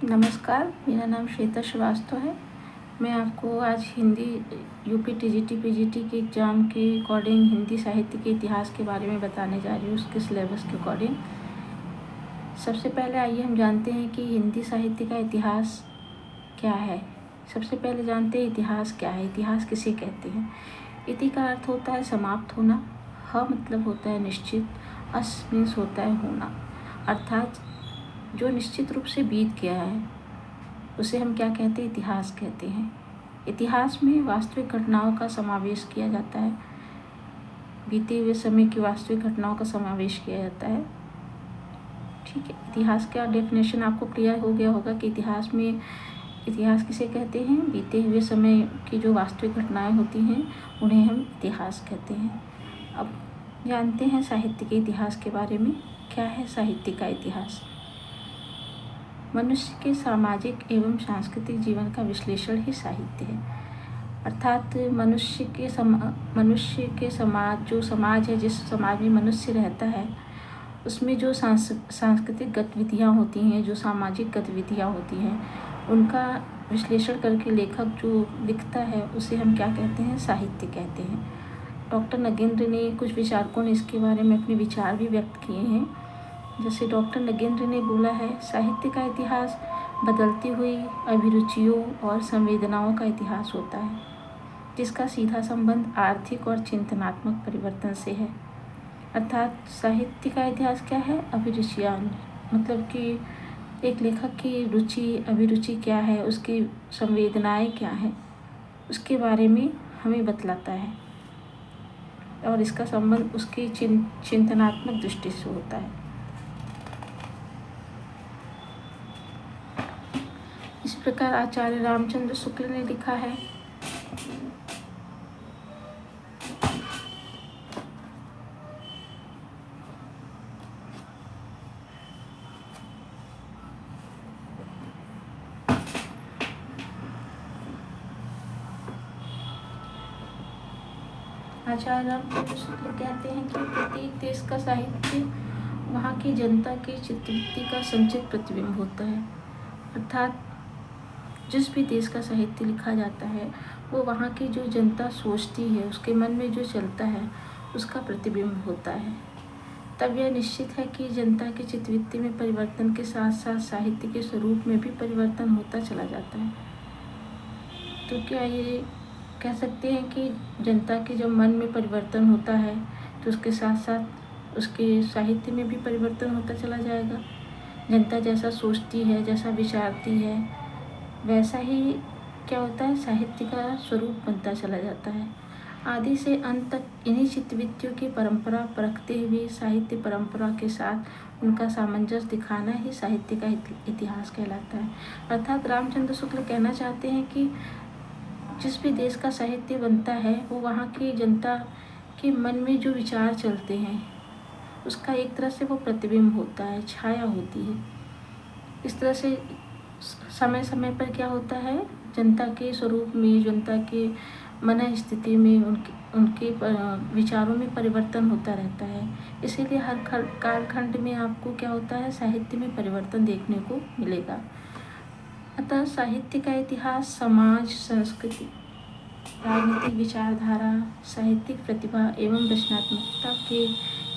नमस्कार, मेरा नाम श्वेता श्रीवास्तव है। मैं आपको आज हिंदी यूपी टीजीटी पीजीटी के एग्ज़ाम के अकॉर्डिंग हिंदी साहित्य के इतिहास के बारे में बताने जा रही हूँ, उसके सिलेबस के अकॉर्डिंग। सबसे पहले आइए हम जानते हैं कि हिंदी साहित्य का इतिहास क्या है। सबसे पहले जानते हैं इतिहास क्या है। इतिहास किसे कहते हैं। इति का अर्थ होता है समाप्त होना, ह मतलब होता है निश्चित, अस मीन्स होता है होना, अर्थात जो निश्चित रूप से बीत गया है उसे हम क्या कहते हैं, इतिहास कहते हैं। इतिहास में वास्तविक घटनाओं का समावेश किया जाता है, बीते हुए समय की वास्तविक घटनाओं का समावेश किया जाता है। ठीक है, इतिहास का डेफिनेशन आपको क्लियर हो गया होगा कि इतिहास किसे कहते हैं। बीते हुए समय की जो वास्तविक घटनाएं होती हैं उन्हें हम इतिहास कहते हैं। अब जानते हैं साहित्य के इतिहास के बारे में। क्या है साहित्य का इतिहास। मनुष्य के सामाजिक एवं सांस्कृतिक जीवन का विश्लेषण ही साहित्य है। अर्थात मनुष्य के समाज, जो समाज है, जिस समाज में मनुष्य रहता है उसमें जो सांस्कृतिक गतिविधियाँ होती हैं, जो सामाजिक गतिविधियाँ होती हैं, उनका विश्लेषण करके लेखक जो लिखता है उसे हम क्या कहते हैं, साहित्य कहते हैं। डॉक्टर नगेंद्र ने, कुछ विचारकों ने इसके बारे में अपने विचार भी व्यक्त किए हैं। जैसे डॉक्टर नगेंद्र ने बोला है, साहित्य का इतिहास बदलती हुई अभिरुचियों और संवेदनाओं का इतिहास होता है, जिसका सीधा संबंध आर्थिक और चिंतनात्मक परिवर्तन से है। अर्थात साहित्य का इतिहास क्या है, अभिरुचियाँ, मतलब कि एक लेखक की रुचि, अभिरुचि क्या है, उसकी संवेदनाएं क्या हैं, उसके बारे में हमें बतलाता है और इसका संबंध उसकी चिंतनात्मक दृष्टि से होता है। इस प्रकार आचार्य रामचंद्र शुक्ल ने लिखा है, आचार्य रामचंद्र शुक्ल कहते हैं कि प्रत्येक देश का साहित्य वहाँ की जनता की चित्तवृत्ति का संचित प्रतिबिंब होता है। अर्थात जिस भी देश का साहित्य लिखा जाता है वो वहाँ की जो जनता सोचती है, उसके मन में जो चलता है, उसका प्रतिबिंब होता है। तब यह निश्चित है कि जनता की चित्तवृत्ति में परिवर्तन के साथ साथ साहित्य के स्वरूप में भी परिवर्तन होता चला जाता है। तो क्या ये कह सकते हैं कि जनता के जब मन में परिवर्तन होता है तो उसके साथ साथ उसके साहित्य में भी परिवर्तन होता चला जाएगा। जनता जैसा सोचती है, जैसा विचारती है, वैसा ही क्या होता है, साहित्य का स्वरूप बनता चला जाता है। आदि से अंत तक इन्हीं चित्तवृत्तियों की परंपरा परखते हुए साहित्य परंपरा के साथ उनका सामंजस्य दिखाना ही साहित्य का इतिहास कहलाता है। अर्थात रामचंद्र शुक्ल कहना चाहते हैं कि जिस भी देश का साहित्य बनता है वो वहाँ की जनता के मन में जो विचार चलते हैं उसका एक तरह से वो प्रतिबिंब होता है, छाया होती है। इस तरह से समय समय पर क्या होता है, जनता के स्वरूप में, जनता के मन स्थिति में, उनके विचारों में परिवर्तन होता रहता है। इसीलिए हर कालखंड में आपको क्या होता है, साहित्य में परिवर्तन देखने को मिलेगा। अतः साहित्य का इतिहास समाज, संस्कृति, राजनीतिक विचारधारा, साहित्यिक प्रतिभा एवं रचनात्मकता के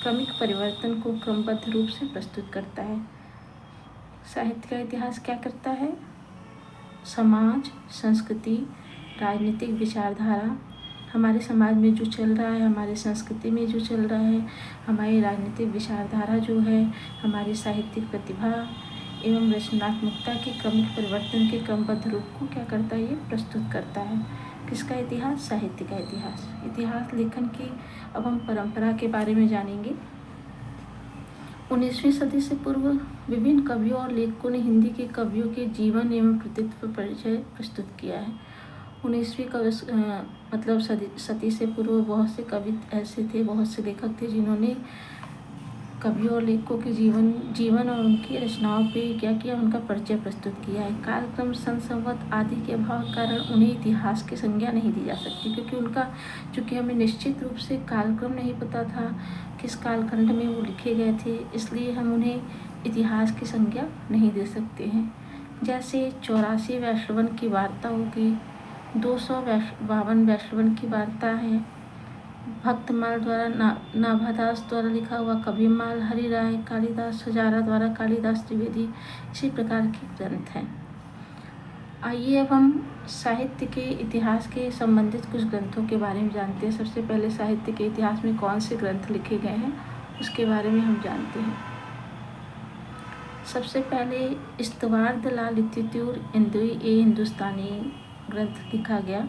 क्रमिक परिवर्तन को क्रमबद्ध रूप से प्रस्तुत करता है। साहित्य का इतिहास क्या करता है, समाज, संस्कृति, राजनीतिक विचारधारा, हमारे समाज में जो चल रहा है, हमारे संस्कृति में जो चल रहा है, हमारी राजनीतिक विचारधारा जो है, हमारी साहित्यिक प्रतिभा एवं रचनात्मकता के क्रमिक परिवर्तन के क्रमबद्ध रूप को क्या करता है, ये प्रस्तुत करता है। किसका इतिहास, साहित्य का इतिहास। इतिहास लेखन की अब हम परंपरा के बारे में जानेंगे। 19वीं सदी से पूर्व विभिन्न कवियों और लेखकों ने हिंदी के कवियों के जीवन एवं कृतित्व परिचय प्रस्तुत किया है। 19वीं सदी से पूर्व बहुत से कवि ऐसे थे, बहुत से लेखक थे जिन्होंने कवियों और लेखकों के जीवन और उनकी रचनाओं पे क्या किया, उनका परिचय प्रस्तुत किया है। कालक्रम, संवत आदि के अभाव के कारण उन्हें इतिहास की संज्ञा नहीं दी जा सकती, क्योंकि चूँकि हमें निश्चित रूप से कालक्रम नहीं पता था, किस कालखंड में वो लिखे गए थे, इसलिए हम उन्हें इतिहास की संज्ञा नहीं दे सकते हैं। जैसे 84 वैष्णवन की वार्ता होगी, 252 वैष्णवन की वार्ता है, भक्तमाल द्वारा नाभादास द्वारा लिखा हुआ कविमाल हरि राय, कालिदास हजारा द्वारा कालिदास त्रिवेदी, इसी प्रकार के ग्रंथ हैं। आइए अब हम साहित्य के इतिहास के संबंधित कुछ ग्रंथों के बारे में जानते हैं। सबसे पहले साहित्य के इतिहास में कौन से ग्रंथ लिखे गए हैं उसके बारे में हम जानते हैं। सबसे पहले इस्तवारदलाल लित्तित्यूर इंदुई ए हिंदुस्तानी ग्रंथ लिखा गया।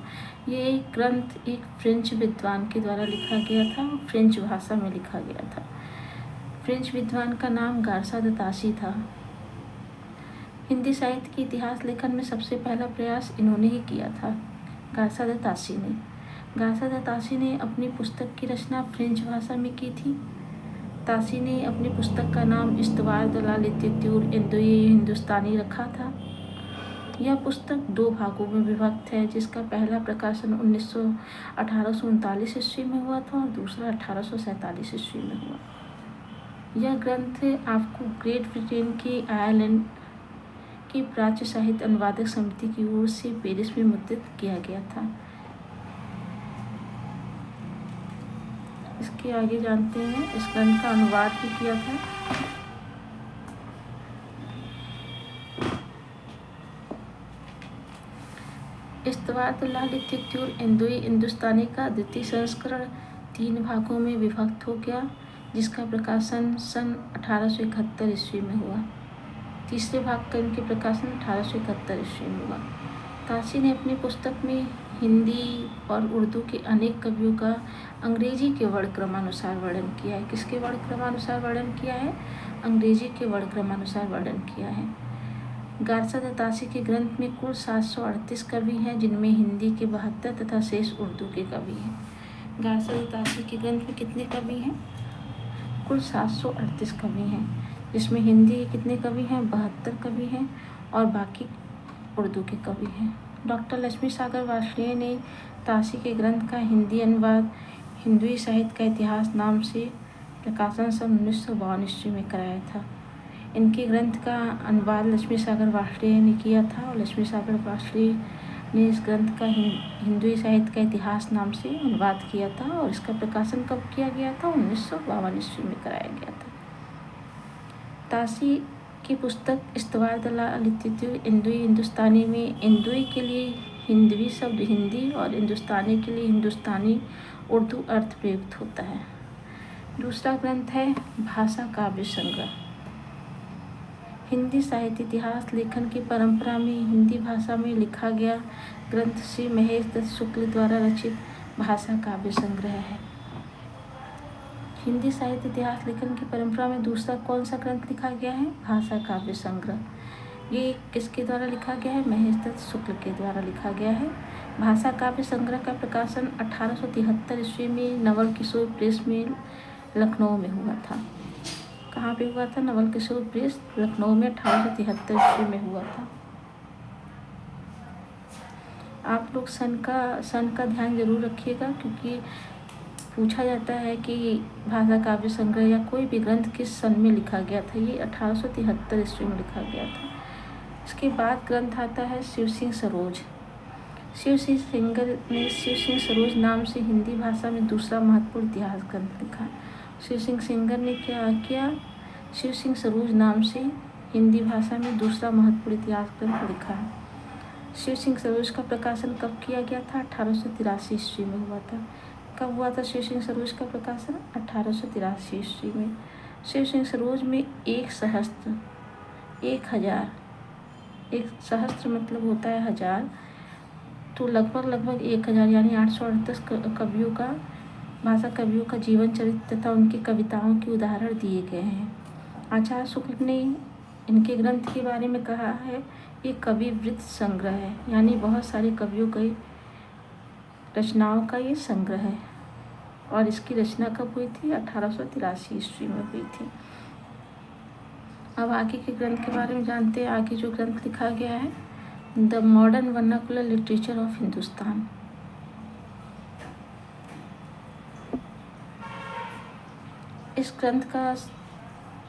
ये ग्रंथ एक फ्रेंच विद्वान के द्वारा लिखा गया था, फ्रेंच भाषा में लिखा गया था। फ्रेंच विद्वान का नाम गार्सा द तासी था। हिंदी साहित्य के इतिहास लेखन में सबसे पहला प्रयास इन्होंने ही किया था, गार्सा द तासी ने। गार्सा द तासी ने अपनी पुस्तक की रचना फ्रेंच भाषा में की थी। तासी ने अपनी पुस्तक का नाम इस्तवारदलाल लित्तित्यूर इंदुई हिंदुस्तानी रखा था। यह पुस्तक 2 भागों में विभक्त है, जिसका पहला प्रकाशन 1839 ईस्वी में हुआ था और दूसरा 1847 ईस्वी में हुआ। यह ग्रंथ आपको ग्रेट ब्रिटेन की आयरलैंड की प्राच्य साहित्य अनुवादक समिति की ओर से पेरिस में मुद्रित किया गया था। इसके आगे जानते हैं, इस ग्रंथ का अनुवाद भी किया था इस्तवारदलाल लित्तित्यूर इंदुई हिंदुस्तानी का द्वितीय संस्करण 3 भागों में विभक्त हो गया, जिसका प्रकाशन सन 1871 ईस्वी में हुआ। तीसरे भाग का इनके प्रकाशन 1871 ईस्वी में हुआ। तासी ने अपनी पुस्तक में हिंदी और उर्दू के अनेक कवियों का अंग्रेजी के वर्णक्रमानुसार वर्णन किया है। किसके वर्णक्रमानुसार वर्णन किया है? अंग्रेजी के वर्णक्रमानुसार वर्णन किया है। गार्सा द तासी के ग्रंथ में कुल 738 कवि हैं, जिनमें हिंदी के 72 तथा शेष उर्दू के कवि हैं। गार्सा द तासी के ग्रंथ में कितने कवि हैं? कुल 738 कवि हैं, जिसमें हिंदी के कितने कवि हैं? 72 कवि हैं और बाकी उर्दू के कवि हैं। डॉक्टर लक्ष्मी सागर वार्ष्णेय ने तासी के ग्रंथ का हिंदी अनुवाद हिंदुई साहित्य का इतिहास नाम से प्रकाशन सन 1952 ईस्वी में कराया था। इनके ग्रंथ का अनुवाद लक्ष्मी सागर वार्ष्णेय ने किया था और लक्ष्मी सागर वार्ष्णेय ने इस ग्रंथ का हिंदुई साहित्य का इतिहास नाम से अनुवाद किया था और इसका प्रकाशन कब किया गया था? 1952 ईस्वी में कराया गया था। तासी की पुस्तक इस्तवारदलाल लित्तित्यूर इंदुई हिंदुस्तानी में इंदुई के लिए हिंदवी शब्द हिंदी और हिंदुस्तानी के लिए हिंदुस्तानी उर्दू अर्थ प्रयुक्त होता है। दूसरा ग्रंथ है भाषा काव्य संग्रह। हिंदी साहित्य इतिहास लेखन की परंपरा में हिंदी भाषा में लिखा गया ग्रंथ श्री महेश दत्त शुक्ल द्वारा रचित भाषा काव्य संग्रह है। हिंदी साहित्य इतिहास लेखन की परंपरा में दूसरा कौन सा ग्रंथ लिखा गया है? भाषा काव्य संग्रह। ये किसके द्वारा लिखा गया है? महेश दत्त शुक्ल के द्वारा लिखा गया है। भाषा काव्य संग्रह का प्रकाशन 1873 ईस्वी में नवल किशोर प्रेस में लखनऊ में हुआ था। कहाँ पे हुआ था? नवल किशोर प्रेस लखनऊ में 1873 ईस्वी में हुआ था। आप लोग सन का ध्यान जरूर रखिएगा, क्योंकि पूछा जाता है कि भाषा काव्य संग्रह या कोई भी ग्रंथ किस सन में लिखा गया था। ये 1873 ईस्वी में लिखा गया था। इसके बाद ग्रंथ आता है शिव सिंह सरोज। शिव सिंह सिंगर ने शिव सिंह सरोज नाम से हिंदी भाषा में दूसरा महत्वपूर्ण इतिहास ग्रंथ लिखा। शिव सिंह सिंगर ने क्या किया? शिव सिंह सरोज नाम से हिंदी भाषा में दूसरा महत्वपूर्ण इतिहास ग्रंथ लिखा है। शिव सिंह सरोज का प्रकाशन कब किया गया था? 1883 ईस्वी में हुआ था। कब हुआ था शिव सिंह सरोज का प्रकाशन? 1883 ईस्वी में। शिव सिंह सरोज में 1000 एक सहस्त्र मतलब होता है 1000, तो लगभग 1000 यानी 838 कवियों का भाषा कवियों का जीवन चरित्र तथा उनकी कविताओं के उदाहरण दिए गए हैं। आचार्य शुक्ल ने इनके ग्रंथ के बारे में कहा है, ये कवि वृत्त संग्रह है, यानी बहुत सारे कवियों के रचनाओं का ये संग्रह है। और इसकी रचना कब हुई थी? 1883 ईस्वी में हुई थी। अब आगे के ग्रंथ के बारे में जानते हैं। आगे जो ग्रंथ लिखा गया है, the modern vernacular literature of Hindustan. इस ग्रंथ का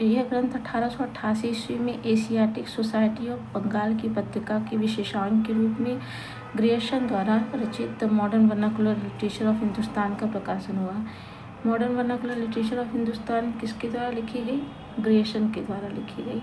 यह ग्रंथ 1888 ईस्वी में एशियाटिक सोसाइटी ऑफ बंगाल की पत्रिका के विशेषांक के रूप में ग्रियर्सन द्वारा रचित the modern vernacular literature of Hindustan का प्रकाशन हुआ। Modern vernacular literature of Hindustan किसके द्वारा लिखी गई? ग्रियर्सन के द्वारा लिखी गई।